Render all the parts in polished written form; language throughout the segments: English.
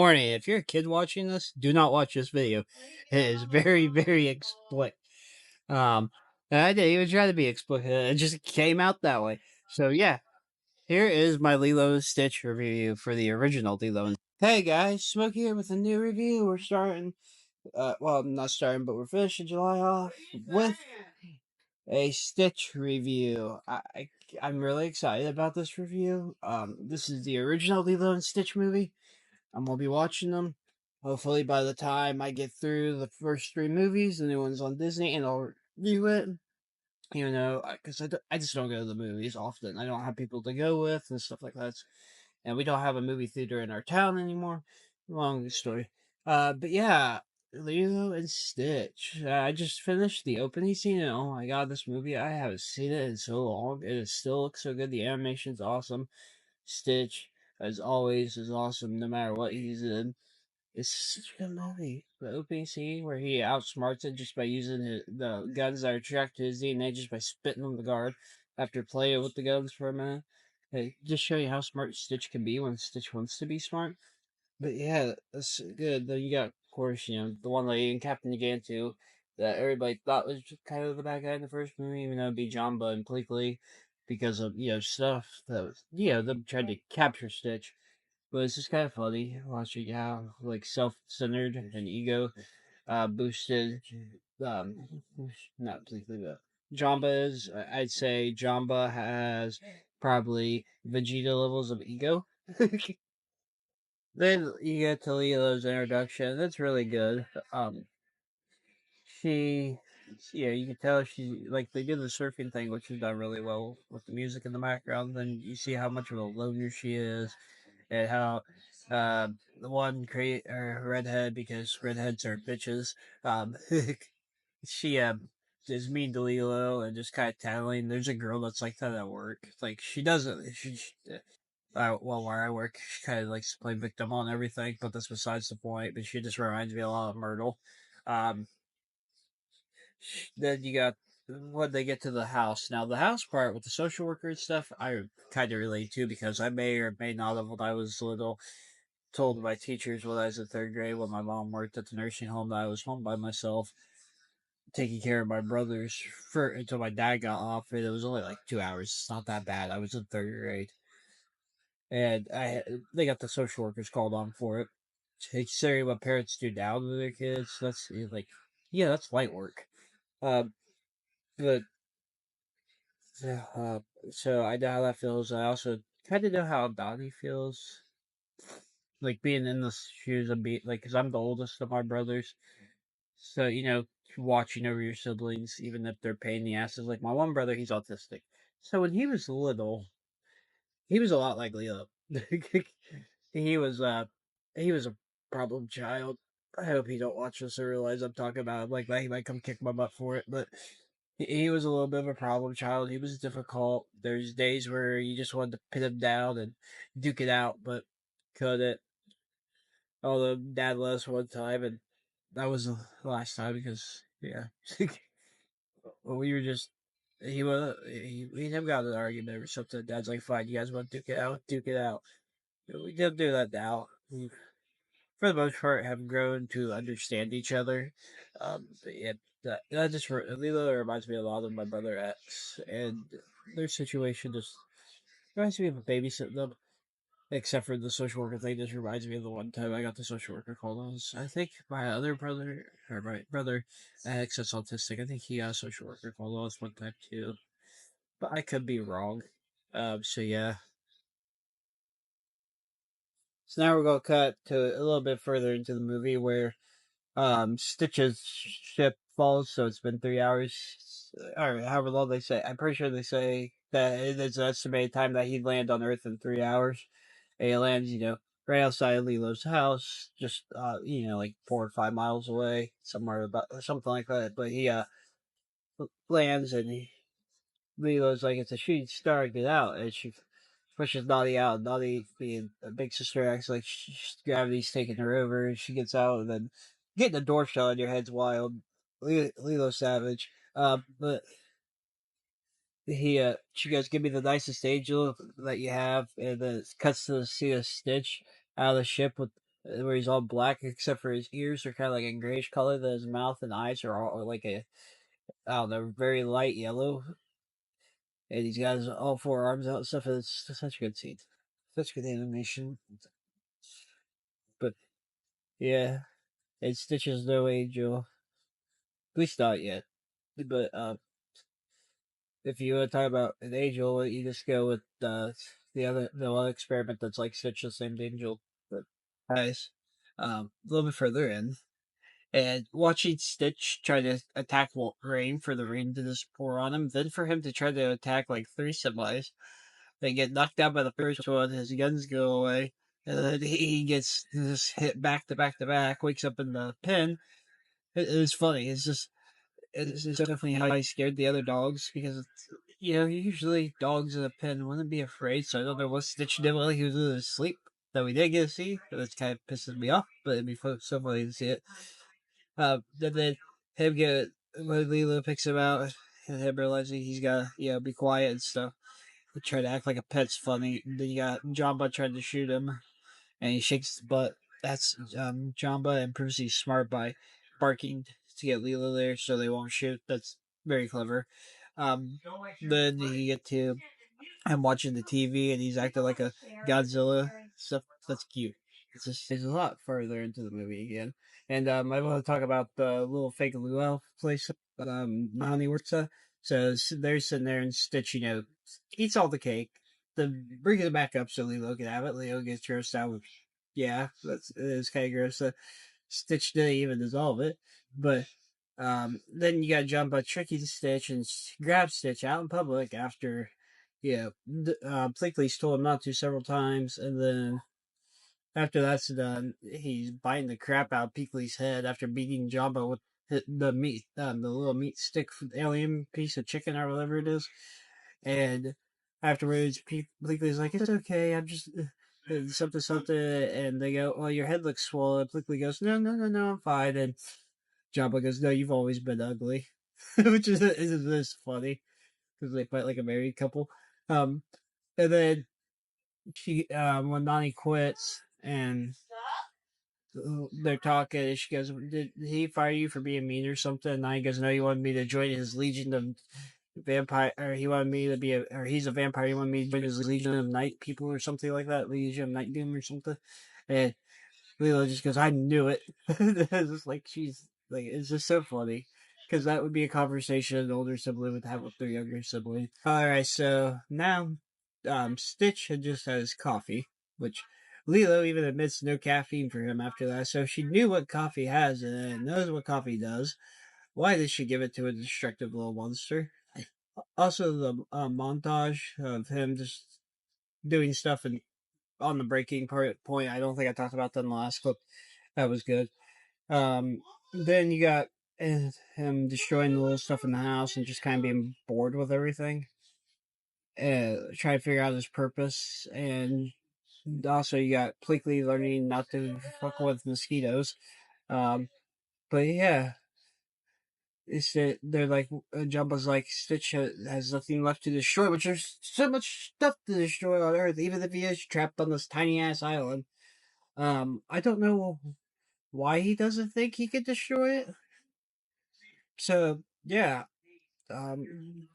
Warning, if you're a kid watching this, do not watch this video. It is very, very explicit. Um, and I didn't even try to be explicit. It just came out that way. So yeah, here is my Lilo and Stitch review for the original Lilo. Hey guys, Smokey here with a new review. We're starting, well, not starting, but we're finishing July off with a Stitch review. I'm really excited about this review. This is the original Lilo and Stitch movie. I'm gonna be watching them. Hopefully, by the time I get through the first three movies, the new ones on Disney, and I'll review it. You know, because I just don't go to the movies often. I don't have people to go with and stuff like that. And we don't have a movie theater in our town anymore. Long story. But yeah, Lilo and Stitch. I just finished the opening scene, and oh my god, this movie, I haven't seen it in so long. It still looks so good. The animation's awesome. Stitch, as always, is awesome no matter what he's in. It's such a good movie. The opening scene where he outsmarts it just by using the guns that are tracked to his DNA just by spitting on the guard after playing with the guns for a minute. Hey, just show you how smart Stitch can be when Stitch wants to be smart. But yeah, that's good. Then you got, of course, the one lady in Captain Gigantu that everybody thought was just kind of the bad guy in the first movie, even though it'd be Jamba and Pleakley because of, stuff that was, them trying to capture Stitch. But it's just kind of funny watching how, like, self-centered and ego boosted, um, not Pleakley, but Jamba is. I'd say Jamba has probably Vegeta levels of ego. Then you get to Lilo's introduction. That's really good. She, yeah, you can tell she like they did the surfing thing, which is done really well with the music in the background. Then you see how much of a loner she is, and how the one create or redhead because redheads are bitches. Um, she is mean to Lilo and just kind of tattling. There's a girl that's like that at work. Like she doesn't. Well, where I work, she kind of likes to play victim on everything, but that's besides the point. But she just reminds me a lot of Myrtle. Um, then you got when they get to the house. Now, the house part with the social worker and stuff, I kind of relate to because I may or may not have, when I was little, told my teachers when I was in third grade when my mom worked at the nursing home that I was home by myself taking care of my brothers for until my dad got off, and it was only like 2 hours. It's not that bad. I was in third grade, and they got the social workers called on for it. Considering what parents do now to their kids, that's like, yeah, that's light work. Um, but uh, so I know how that feels. I also kind of know how Donnie feels, like being in the shoes of being like, because I'm the oldest of my brothers. So watching over your siblings, even if they're pain in the asses. Like my one brother, he's autistic. So when he was little, he was a lot like Leo. he was uh he was a problem child. I hope he don't watch this or realize I'm talking about him like that. He might come kick my butt for it, but he was a little bit of a problem child. He was difficult. There's days where you just wanted to pin him down and duke it out, but couldn't. Although Dad let us one time, and that was the last time because yeah, we were just we and him got in an argument or something. Dad's like, "Fine, you guys want to duke it out? Duke it out." We don't do that now. We, for the most part, have grown to understand each other. But yeah, that just Lilo reminds me a lot of my brother X, and their situation just reminds me of babysitting them. Except for the social worker thing, just reminds me of the one time I got the social worker called on. I think my other brother, or my brother X, that's autistic. I think he got a social worker called on us one time too, but I could be wrong. So yeah. So now we're gonna cut to a little bit further into the movie where Stitch's ship falls, so it's been 3 hours, or however long they say. I'm pretty sure they say that it is an estimated time that he'd land on Earth in 3 hours. And he lands, right outside Lilo's house, just like 4 or 5 miles away, somewhere about something like that. But he lands and Lilo's like, "It's a shooting star, get out!" And she pushes Naughty out. Naughty, being a big sister, acts like gravity's taking her over, and she gets out, and then getting the door shut on your head's wild. Lilo Savage. But she goes, "Give me the nicest angel that you have," and then it cuts to see a Stitch out of the ship with where he's all black except for his ears are kind of like a grayish color. Then his mouth and eyes are all like a, I don't know, very light yellow, and he's got his all four arms out and stuff. It's such a good scene, such good animation. But yeah, and Stitch is no angel, at least not yet. But if you want to talk about an angel, you just go with the one experiment that's like Stitch the same angel, but guys, a little bit further in. And watching Stitch try to attack Rain for the rain to just pour on him, then for him to try to attack like three semis, they get knocked down by the first one, his guns go away, and then he gets just hit back to back to back, wakes up in the pen. It was funny. It's definitely how he scared the other dogs because usually dogs in a pen wouldn't be afraid. So I don't know what Stitch did while he was asleep that we did get to see. That kind of pisses me off, but it'd be so funny to see it. Then him get when Lilo picks him out, and him realizing he's got be quiet and stuff. He try to act like a pet's funny. Then you got Jamba trying to shoot him, and he shakes his butt. That's Jamba and proves he's smart by barking to get Lilo there so they won't shoot. That's very clever. Um, then you get to him watching the TV and he's acting like a Godzilla stuff. That's cute. It's just it's a lot further into the movie again. And I want to talk about the little fake luau place that Nani works at. So they're sitting there and Stitch, eats all the cake. Then brings it back up so Lilo can have it. Lilo gets grossed out with, yeah, it's kind of gross. Stitch didn't even dissolve it, but then you got jump by Tricky Stitch and grab Stitch out in public after, Plickly's told him not to several times, and then after that's done, he's biting the crap out of Peakley's head after beating Jumbo with the meat, the little meat stick, alien piece of chicken or whatever it is, and afterwards, Bleakley's like, "It's okay, I'm just something something," and they go, "Well, your head looks swollen." Bleakley goes, "No, no, no, no, I'm fine." And Jabba goes, "No, you've always been ugly," which is funny because they fight like a married couple. Um, and then when Nani quits and they're talking, and she goes, "Did he fire you for being mean or something?" And Nani goes, "No, he wanted me to join his legion of vampire, or he wanted me to be or he's a vampire. He wanted me to join his Legion of Night people or something like that, Legion of Night Doom or something." And Lilo just goes, "I knew it." It's just like she's like, it's just so funny because that would be a conversation an older sibling would have with their younger sibling. All right, so now, Stitch had just had his coffee, which Lilo even admits no caffeine for him after that. So she knew what coffee has and knows what coffee does. Why did she give it to a destructive little monster? Also, the montage of him just doing stuff and on the breaking point. I don't think I talked about that in the last clip. That was good. Then you got him destroying the little stuff in the house and just kind of being bored with everything. Trying to figure out his purpose. And also, you got Pleakley learning not to fuck with mosquitoes. Um, but yeah, it's that they're like Jumbo's like Stitch has nothing left to destroy, which there's so much stuff to destroy on Earth, even if he is trapped on this tiny ass island. I don't know why he doesn't think he could destroy it. So yeah, um,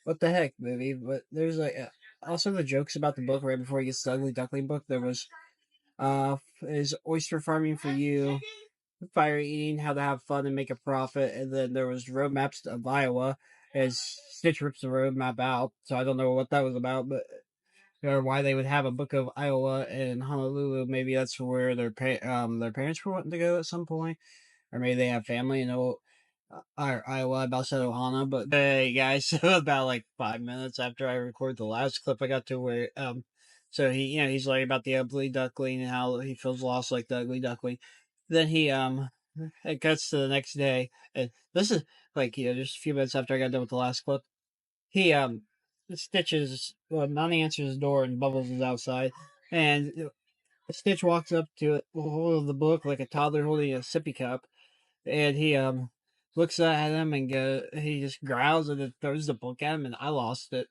what the heck, movie? But there's like also the jokes about the book right before he gets the Ugly Duckling book. There was is oyster farming for you, fire eating, how to have fun and make a profit, and then there was roadmaps of Iowa as Stitch rips the roadmap out. So I don't know what that was about, but or why they would have a book of Iowa and Honolulu. Maybe that's where their parents were wanting to go at some point, or maybe they have family in Iowa. About said Ohana, but hey guys, so about like 5 minutes after I recorded the last clip, I got to where so he's like about the ugly duckling and how he feels lost like the ugly duckling. Then it cuts to the next day, and this is like just a few minutes after I got done with the last clip. He Stitches Nani answers his door and Bubbles is outside, and Stitch walks up to it, hold the book like a toddler holding a sippy cup, and he looks at him and he just growls and then throws the book at him, and I lost it.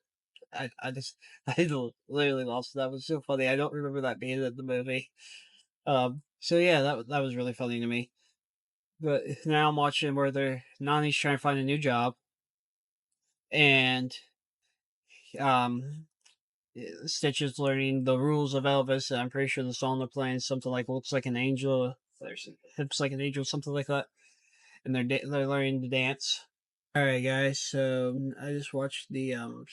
I just I literally lost it. That was so funny. I don't remember that being in the movie. So yeah, that was really funny to me. But now I'm watching where they're Nani's trying to find a new job, and um, Stitch is learning the rules of Elvis. And I'm pretty sure the song they're playing is something like "Looks Like an Angel," there's "Hips Like an Angel," something like that. And they're learning to dance. All right, guys. So I just watched the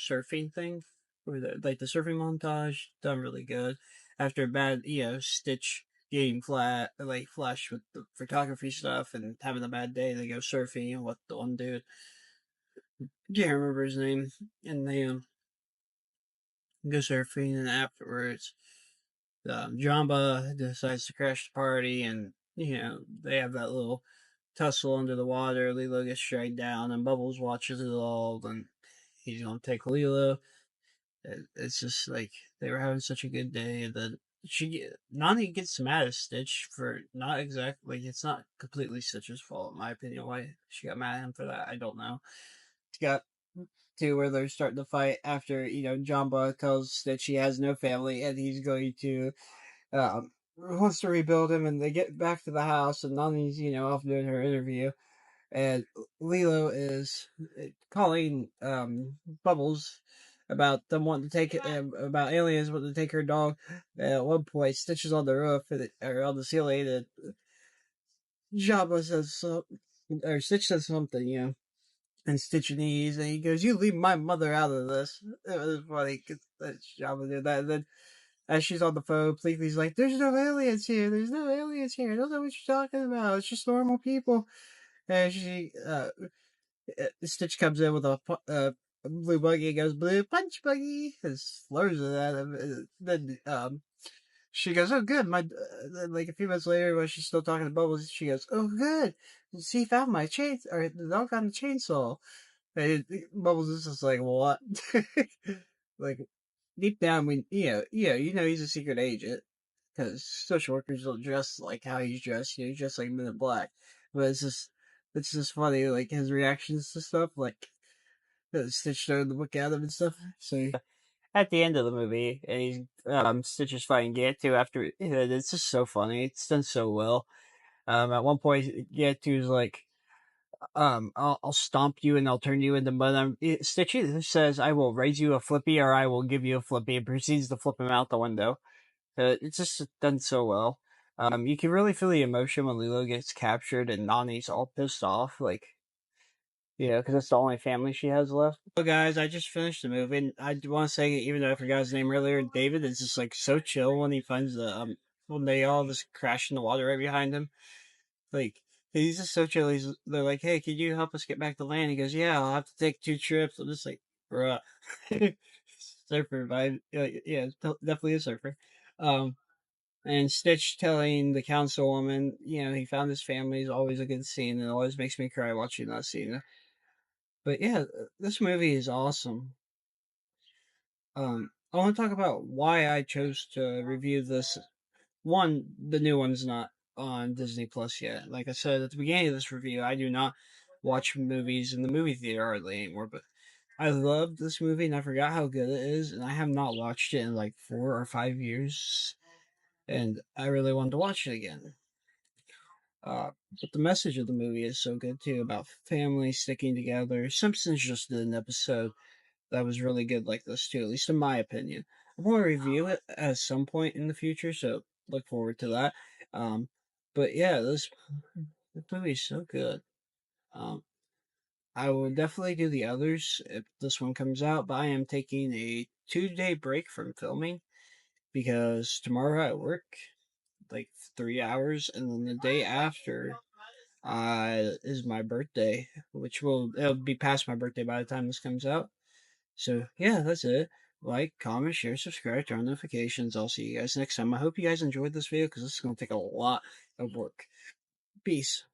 surfing thing, or the surfing montage. Done really good. After a bad, Stitch getting flashed with the photography stuff and having a bad day, they go surfing. And what the one dude, can't remember his name, and they go surfing, and afterwards, Jamba decides to crash the party, and they have that little tussle under the water. Lilo gets dragged down, and Bubbles watches it all, and he's gonna take Lilo. It's just like they were having such a good day that Nani gets mad at Stitch for not exactly like it's not completely Stitch's fault in my opinion. Why she got mad at him for that, I don't know. It's got to where they're starting to fight after Jamba tells Stitch he has no family and he's going to wants to rebuild him, and they get back to the house and Nani's off doing her interview, and Lilo is calling Bubbles about them wanting to take about aliens wanting to take her dog. At one point, Stitch is on the roof or on the ceiling, and Jabba says or Stitch says something, and Stitch knees, and he goes, "You leave my mother out of this." It was funny because Jabba did that, and then as she's on the phone, Pleakley's like, "There's no aliens here. There's no aliens here. I don't know what you're talking about. It's just normal people." And Stitch comes in with a blue buggy and goes, "Blue punch buggy," and slurs it at him. And then she goes, "Oh, good." Then, like a few minutes later, when she's still talking to Bubbles, she goes, "Oh, good. He found my chain, or the dog found the chainsaw." And Bubbles is just like, "What?" Like deep down, he's a secret agent because social workers don't dress like how he's dressed. He's dressed like Men in Black. But it's just funny, like his reactions to stuff, like Stitch throwing the book at him and stuff. So at the end of the movie, and he's Stitch is fighting Gantu after. It's just so funny. It's done so well. At one point, Gantu's like, I'll stomp you and I'll turn you into mud. Stitch says, "I will raise you a flippy or I will give you a flippy," and proceeds to flip him out the window. It's just done so well. You can really feel the emotion when Lilo gets captured and Nani's all pissed off, like, because it's the only family she has left. So, guys, I just finished the movie, and I want to say, even though I forgot his name earlier, David is just like so chill when he finds when they all just crash in the water right behind him. Like, he's just so chill. They're like, "Hey, can you help us get back to land?" He goes, "Yeah, I'll have to take 2 trips." I'm just like, bruh. Surfer vibe. Yeah, definitely a surfer. Um, and Stitch telling the councilwoman, he found his family is always a good scene, and it always makes me cry watching that scene. But yeah, this movie is awesome. I want to talk about why I chose to review this. One, the new one's not on Disney Plus yet. Like I said at the beginning of this review, I do not watch movies in the movie theater hardly anymore, but I loved this movie and I forgot how good it is, and I have not watched it in like 4 or 5 years, and I really wanted to watch it again. But the message of the movie is so good too about family sticking together. Simpsons just did an episode that was really good like this too, at least in my opinion. I want to review it at some point in the future, so look forward to that. Um, but yeah, this movie is so good. Um, I will definitely do the others if this one comes out, but I am taking a 2 day break from filming because tomorrow I work like 3 hours, and then the day after is my birthday, which it'll be past my birthday by the time this comes out. So yeah, that's it. Like, comment, share, subscribe, turn on notifications. I'll see you guys next time. I hope you guys enjoyed this video because this is gonna take a lot of work. Peace.